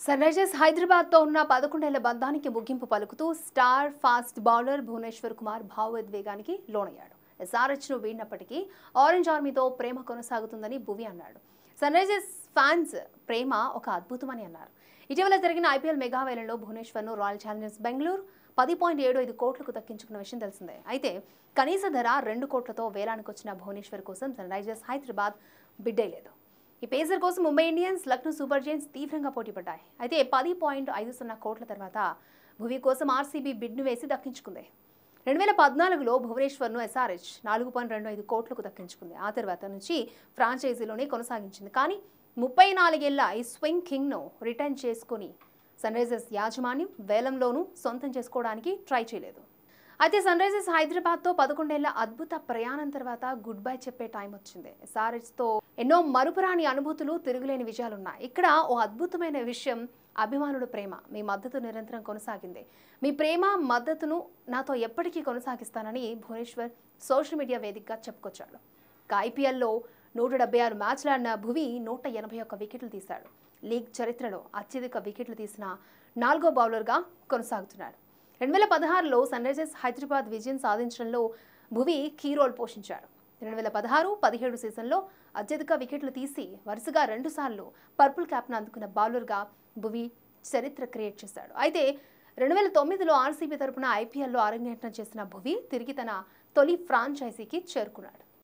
Sun Risers హైదరాబాద్తో ఉన్న 11 ఏళ్ల బంధానికి ముగింపు పలుకుతూ star fast bowler Bhuvneshwar Kumar భావోద్వేగానికి లోనయ్యాడు. ఎస్ఆర్హెచ్ను వీడినప్పటికీ ఆరెంజ్ ఆర్మీతో ప్రేమ కొనసాగుతుందని భువి అన్నాడు. సన్ రైజర్స్ ఫ్యాన్స్ ప్రేమ ఒక అద్భుతమని అన్నారు. ఇటీవల జరిగిన ఐపీఎల్ మెగా వేలంలో భువనేశ్వర్ను రాయల్ ఛాలెంజర్స్ బెంగళూరు 10.75 కోట్లకు దక్కించుకున్న విషయం తెలిసిందే. అయితే కనీస ధర 2 కోట్లతో వేలానికి వచ్చిన భువనేశ్వర్ కోసం సన్ రైజర్స్ హైదరాబాద్ బిడ్డేయలేదు. ఈ పేసర్ కోసం Mumbai Indians, Lucknow super Giants తీవ్రంగా పోటీపడ్డాయి. అయితే 10.50 కోట్ల తర్వాత భువి కోసం ఆర్సీబీ బిడ్ను వేసి దక్కించుకుంది. 2014లో భువనేశ్వర్ను ఎస్ఆర్హెచ్ 4.25 కోట్లకు దక్కించుకుంది. ఆ తర్వాత నుంచి ఫ్రాంచైజీలోనే కొనసాగించింది. కానీ 34 ఏళ్ల ఈ స్వింగ్ కింగ్ను రిటర్న్ చేసుకుని సన్ రైజర్స్ యాజమాన్యం వేలంలోనూ సొంతం చేసుకోవడానికి ట్రై చేయలేదు. అయితే సన్ రైజర్స్ హైదరాబాద్తో 11 ఏళ్ల అద్భుత ప్రయాణం తర్వాత గుడ్ బై చెప్పే టైం వచ్చింది. ఎస్ఆర్హెచ్తో ఎన్నో మరుపురాని అనుభూతులు, తిరుగులేని విజయాలున్నాయి. ఇక్కడ ఓ అద్భుతమైన విషయం అభిమానుల ప్రేమ. మీ మద్దతు నిరంతరం కొనసాగింది. మీ ప్రేమ, మద్దతును నాతో ఎప్పటికీ కొనసాగిస్తానని భువనేశ్వర్ సోషల్ మీడియా వేదికగా చెప్పుకొచ్చాడు. ఐపీఎల్లో 176 మ్యాచ్లు ఆడిన భువి 181 వికెట్లు తీశాడు. లీగ్ చరిత్రలో అత్యధిక వికెట్లు తీసిన 4వ బౌలర్గా కొనసాగుతున్నాడు. 2016లో సన్ రైజర్స్ హైదరాబాద్ విజయం సాధించడంలో భువి కీ రోల్ పోషించాడు. 2016-17 సీజన్లో అత్యధిక వికెట్లు తీసి వరుసగా 2 సార్లు పర్పుల్ క్యాప్ను అందుకున్న బౌలర్గా భువి చరిత్ర క్రియేట్ చేశాడు. అయితే 2009లో ఆర్సీబీ తరపున ఐపీఎల్లో అరంగేట్రం చేసిన భువి తిరిగి తన తొలి ఫ్రాంచైజీకి చేరుకున్నాడు.